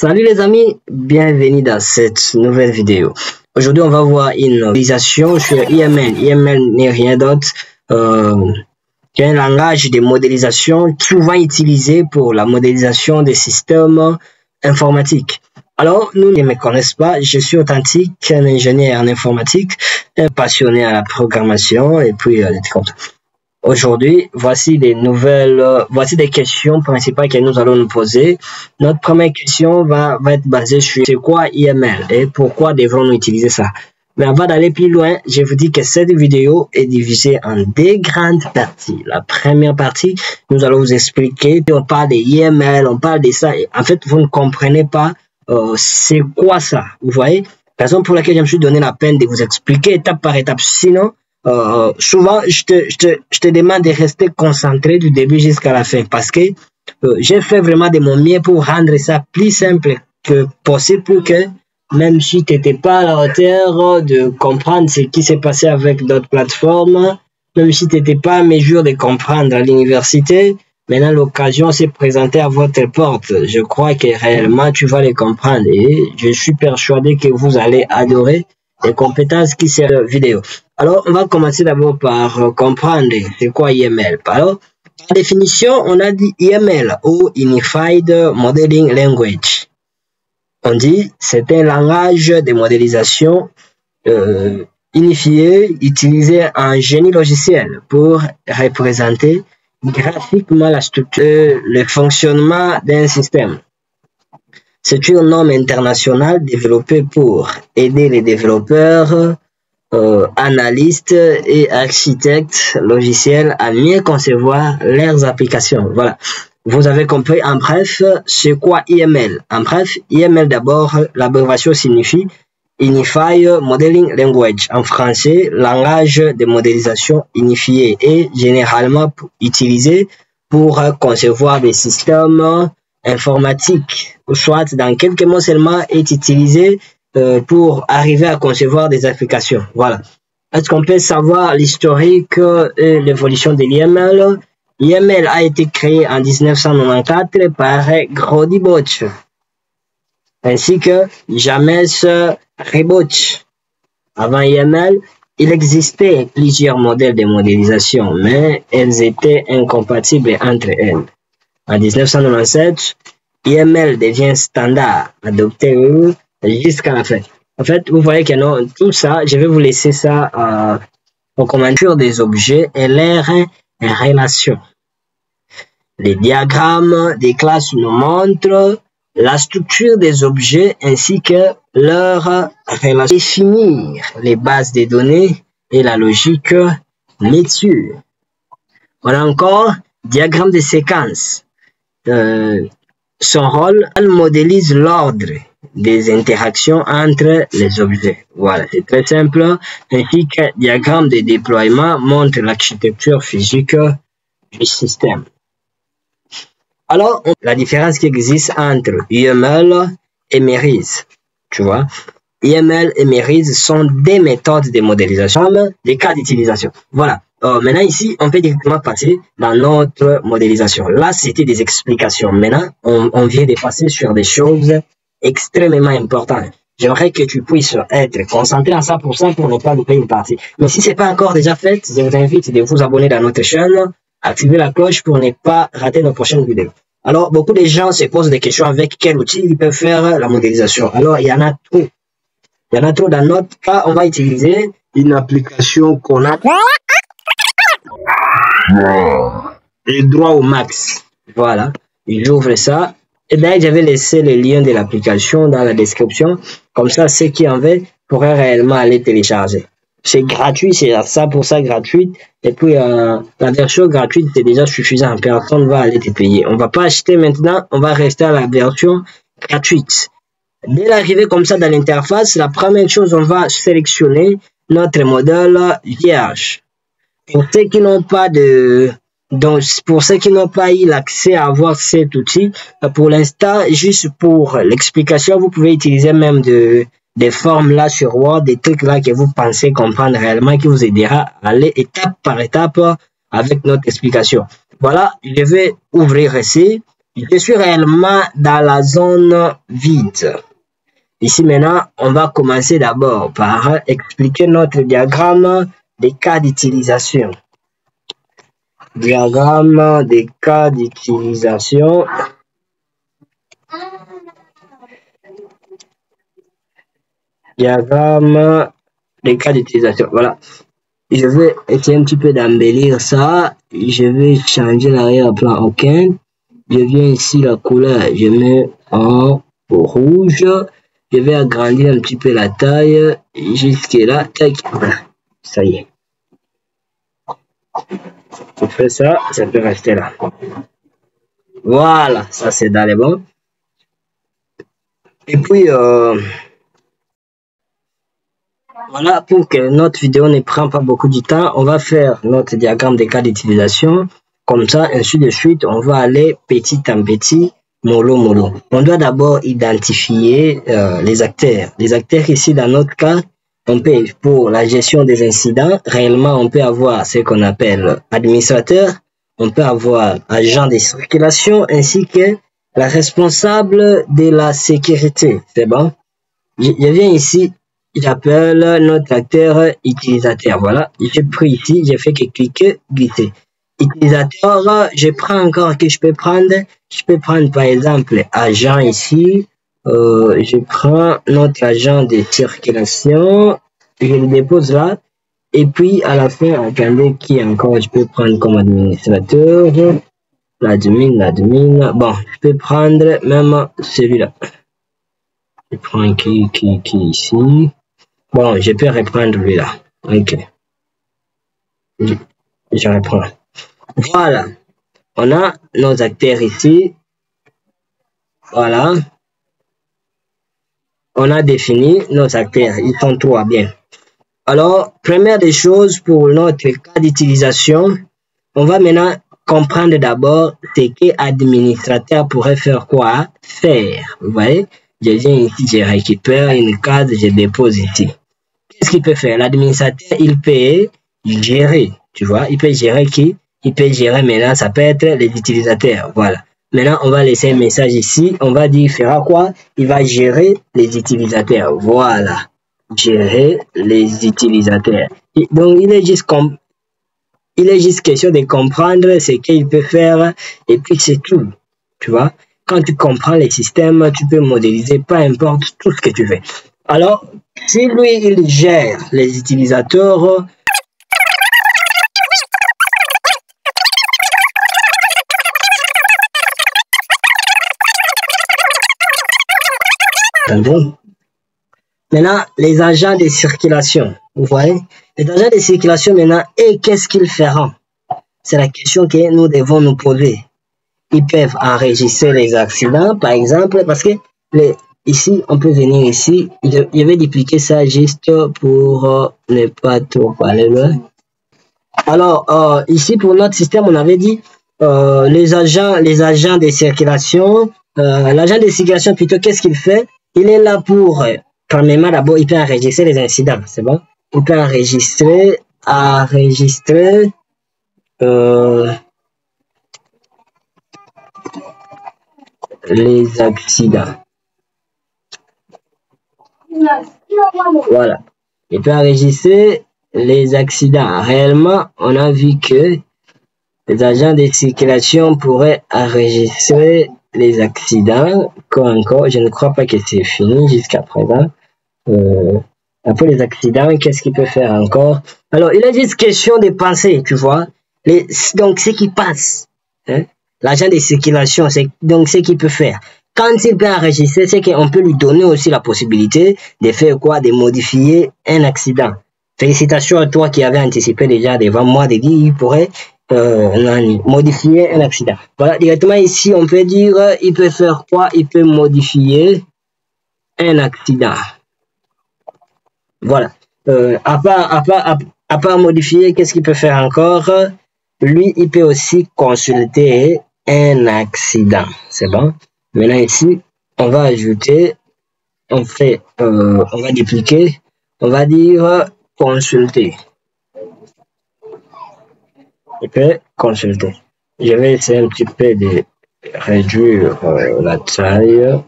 Salut les amis, bienvenue dans cette nouvelle vidéo. Aujourd'hui, on va voir une modélisation sur IML. IML n'est rien d'autre qu'un langage de modélisation souvent utilisé pour la modélisation des systèmes informatiques. Alors, nous ne me connaissons pas, je suis authentique, un ingénieur en informatique, un passionné à la programmation et puis des trucs comme ça. Aujourd'hui, voici des questions principales que nous allons nous poser. Notre première question va être basée sur c'est quoi IML et pourquoi devrons-nous utiliser ça. Mais avant d'aller plus loin, je vous dis que cette vidéo est divisée en deux grandes parties. La première partie, nous allons vous expliquer, on parle de IML, on parle de ça. Et en fait, vous ne comprenez pas c'est quoi ça, vous voyez. Raison pour laquelle je me suis donné la peine de vous expliquer étape par étape. Sinon, souvent, je te demande de rester concentré du début jusqu'à la fin parce que j'ai fait vraiment de mon mieux pour rendre ça plus simple que possible pour que même si tu n'étais pas à la hauteur de comprendre ce qui s'est passé avec d'autres plateformes, même si tu n'étais pas à mesure de comprendre à l'université, maintenant l'occasion s'est présentée à votre porte. Je crois que réellement tu vas les comprendre et je suis persuadé que vous allez adorer les compétences qui servent la vidéo. Alors, on va commencer d'abord par comprendre c'est quoi IML. Alors, en définition, on a dit IML ou Unified Modeling Language. On dit c'est un langage de modélisation unifié utilisé en génie logiciel pour représenter graphiquement la structure, le fonctionnement d'un système. C'est une norme internationale développée pour aider les développeurs, analystes et architectes logiciels à mieux concevoir leurs applications. Voilà. Vous avez compris. En bref, c'est quoi IML? En bref, IML d'abord, l'abréviation signifie Unified Modeling Language. En français, langage de modélisation unifié et généralement utilisé pour concevoir des systèmes informatiques, soit dans quelques mots seulement est utilisé pour arriver à concevoir des applications. Voilà. Est-ce qu'on peut savoir l'historique et l'évolution de l'IML? IML a été créé en 1994 par Grody Boch ainsi que James Rebotch. Avant IML, il existait plusieurs modèles de modélisation, mais elles étaient incompatibles entre elles. En 1997, IML devient standard, adopté jusqu'à la fin. En fait, vous voyez que non, tout ça, je vais vous laisser ça aux commentaires des objets et leurs relations. Les diagrammes des classes nous montrent la structure des objets ainsi que leur relation. Définir les bases de données et la logique métier. On a encore diagramme de séquence. Son rôle, elle modélise l'ordre des interactions entre les objets. Voilà, c'est très simple. Ainsi que diagramme de déploiement montre l'architecture physique du système. Alors, la différence qui existe entre IML et MERIS, tu vois, IML et MERIS sont des méthodes de modélisation, des cas d'utilisation. Voilà. Maintenant, ici, on peut directement passer dans notre modélisation. Là, c'était des explications. Maintenant, on vient de passer sur des choses extrêmement importantes. J'aimerais que tu puisses être concentré à 100% pour ne pas louper une partie. Mais si c'est pas encore déjà fait, je vous invite de vous abonner dans notre chaîne, activer la cloche pour ne pas rater nos prochaines vidéos. Alors, beaucoup de gens se posent des questions avec quel outil ils peuvent faire la modélisation. Alors, il y en a trop. Il y en a trop. Dans notre cas, on va utiliser une application qu'on a le droit au max. Voilà. J'ouvre ça. Et bien, j'avais laissé le lien de l'application dans la description. Comme ça, ceux qui en veulent pourraient réellement aller télécharger. C'est gratuit, c'est à 100% gratuit. Et puis, la version gratuite, c'est déjà suffisant. Personne ne va aller te payer. On va pas acheter maintenant, on va rester à la version gratuite. Dès l'arrivée comme ça dans l'interface, la première chose, on va sélectionner notre modèle vierge. Pour ceux qui n'ont pas pour ceux qui n'ont pas eu l'accès à avoir cet outil, pour l'instant, juste pour l'explication, vous pouvez utiliser même des formes là sur Word, des trucs là que vous pensez comprendre réellement, qui vous aidera à aller étape par étape avec notre explication. Voilà, je vais ouvrir ici Je suis réellement dans la zone vide. Ici maintenant, on va commencer d'abord par expliquer notre diagramme des cas d'utilisation. Diagramme des cas d'utilisation. Diagramme des cas d'utilisation. Voilà. Je vais essayer un petit peu d'embellir ça. Je vais changer l'arrière-plan. OK. Je viens ici, la couleur, je mets en rouge. Je vais agrandir un petit peu la taille jusque là. Tac. Ça y est. Je fais ça, ça peut rester là. Voilà, ça c'est dans les bons. Et puis, voilà, pour que notre vidéo ne prenne pas beaucoup de temps, on va faire notre diagramme des cas d'utilisation. Comme ça, ainsi de suite, on va aller petit en petit, mollo mollo. On doit d'abord identifier les acteurs. Les acteurs ici, dans notre cas, on peut, pour la gestion des incidents, réellement, on peut avoir ce qu'on appelle administrateur, on peut avoir agent de circulation, ainsi que la responsable de la sécurité. C'est bon? Je viens ici, j'appelle notre acteur utilisateur. Voilà, j'ai pris ici, j'ai fait que cliquer, glisser. Utilisateur, je prends encore que je peux prendre par exemple agent ici. Je prends notre agent de circulation, je le dépose là, et puis à la fin, attendez, qui encore je peux prendre comme administrateur, l'admin, bon, je peux prendre même celui-là. Je prends qui ici, bon, je peux reprendre lui-là, ok, je reprends. Voilà, on a nos acteurs ici, voilà. On a défini nos acteurs, ils sont trois bien. Alors, première des choses pour notre cas d'utilisation, on va maintenant comprendre d'abord ce que administrateur pourrait faire quoi? Faire. Vous voyez? Je viens ici, je récupère une case, je dépose ici. Qu'est-ce qu'il peut faire? L'administrateur, il peut gérer, tu vois? Il peut gérer qui? Il peut gérer maintenant, ça peut être les utilisateurs, voilà. Maintenant, on va laisser un message ici. On va dire, il fera quoi? Il va gérer les utilisateurs. Voilà. Gérer les utilisateurs. Et donc, il est juste question de comprendre ce qu'il peut faire et puis c'est tout. Tu vois? Quand tu comprends les systèmes, tu peux modéliser peu importe tout ce que tu fais. Alors, si lui, il gère les utilisateurs, maintenant, les agents de circulation, vous voyez, les agents de circulation maintenant, et qu'est-ce qu'ils feront? C'est la question que nous devons nous poser. Ils peuvent enregistrer les accidents, par exemple, parce que ici, on peut venir ici, je vais dupliquer ça juste pour ne pas trop aller loin. Alors, ici, pour notre système, on avait dit les agents de circulation, l'agent de circulation, plutôt, qu'est-ce qu'il fait? Il est là pour, premièrement, d'abord, il peut enregistrer les incidents, c'est bon? Il peut enregistrer les accidents. Voilà. Il peut enregistrer les accidents. Réellement, on a vu que les agents de circulation pourraient enregistrer les accidents. Encore, je ne crois pas que c'est fini jusqu'à présent. Après les accidents, qu'est-ce qu'il peut faire encore? Alors, il est juste question de penser, tu vois. Donc, ce qui passe, hein? L'agent de circulation, c'est donc ce qu'il peut faire. Quand il peut enregistrer, c'est qu'on peut lui donner aussi la possibilité de faire quoi? De modifier un accident. Félicitations à toi qui avais anticipé déjà devant moi de dire il pourrait modifier un accident. Voilà, directement ici, on peut dire, il peut faire quoi? Il peut modifier un accident. Voilà. À part modifier, qu'est-ce qu'il peut faire encore? Lui, il peut aussi consulter un accident. C'est bon? Maintenant ici, on va ajouter, on va dupliquer, on va dire consulter. Il peut consulter. Je vais essayer un petit peu de réduire la taille.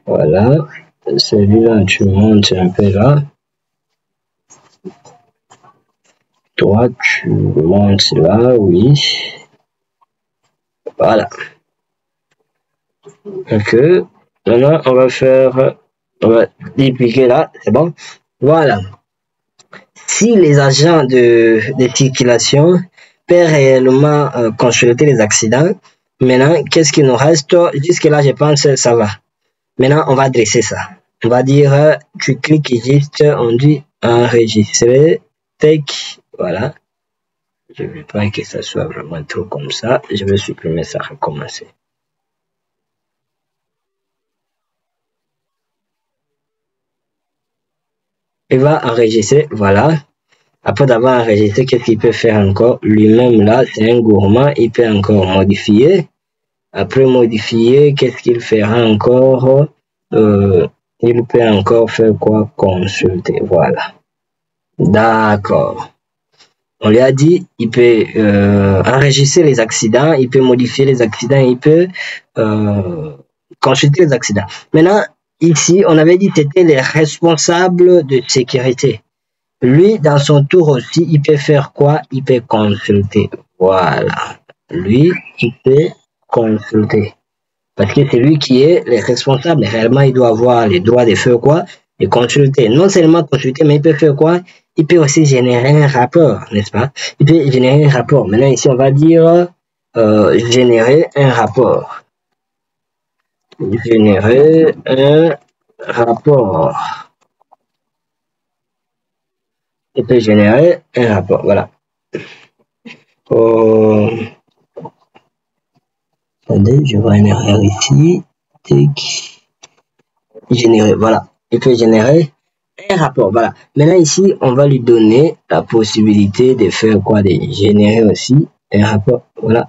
Voilà, celui-là, tu montes un peu là. Toi, tu montes là, oui. Voilà. Ok. Maintenant, on va dupliquer là, c'est bon. Voilà. Si les agents de circulation peuvent réellement consulter les accidents, maintenant, qu'est-ce qu'il nous reste? Jusque-là, je pense que ça va. Maintenant, on va dresser ça. On va dire, tu cliques juste, on dit enregistrer, take, voilà. Je ne veux pas que ça soit vraiment trop comme ça. Je vais supprimer ça, recommencer. Il va enregistrer, voilà. Après d'avoir enregistré, qu'est-ce qu'il peut faire encore? Lui-même là, c'est un gourmand, il peut encore modifier. Après modifier, qu'est-ce qu'il fera encore? Il peut encore faire quoi? Consulter, voilà. D'accord. On lui a dit, il peut enregistrer les accidents, il peut modifier les accidents, il peut consulter les accidents. Maintenant, ici, on avait dit que c'était les responsables de sécurité. Lui, dans son tour aussi, il peut faire quoi? Il peut consulter. Voilà. Lui, il peut consulter. Parce que c'est lui qui est le responsable. Mais réellement, il doit avoir les droits de faire quoi? De consulter. Non seulement consulter, mais il peut faire quoi? Il peut aussi générer un rapport, n'est-ce pas? Il peut générer un rapport. Maintenant, ici, on va dire générer un rapport. Générer un rapport. Il peut générer un rapport, voilà. Attendez, je vois une erreur ici. Générer, voilà. Il peut générer un rapport, voilà. Maintenant ici, on va lui donner la possibilité de faire quoi? De générer aussi un rapport, voilà.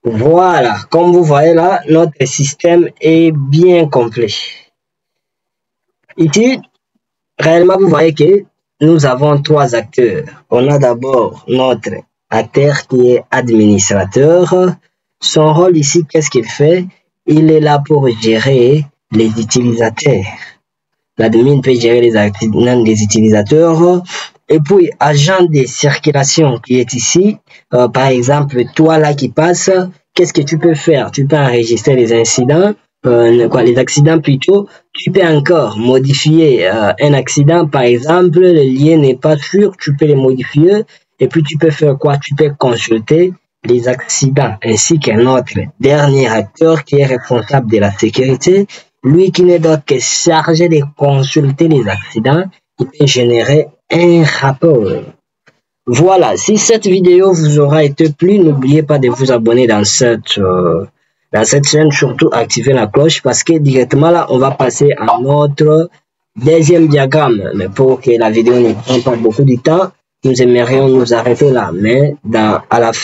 Voilà, comme vous voyez là, notre système est bien complet. Ici, réellement, vous voyez que nous avons trois acteurs. On a d'abord notre acteur qui est administrateur. Son rôle ici, qu'est-ce qu'il fait? Il est là pour gérer les utilisateurs. L'admin peut gérer les accidents des utilisateurs. Et puis, agent de circulation qui est ici. Par exemple, toi là qui passe, qu'est-ce que tu peux faire? Tu peux enregistrer les incidents. Les accidents plutôt, tu peux encore modifier un accident, par exemple, le lien n'est pas sûr, tu peux les modifier, et puis tu peux faire quoi? Tu peux consulter les accidents, ainsi qu'un autre dernier acteur qui est responsable de la sécurité, lui qui n'est d'autre que chargé de consulter les accidents, il peut générer un rapport. Voilà, si cette vidéo vous aura été plu, n'oubliez pas de vous abonner dans cette chaîne, surtout activer la cloche parce que directement là, on va passer à notre deuxième diagramme. Mais pour que la vidéo ne prenne pas beaucoup de temps, nous aimerions nous arrêter là. Mais à la fin,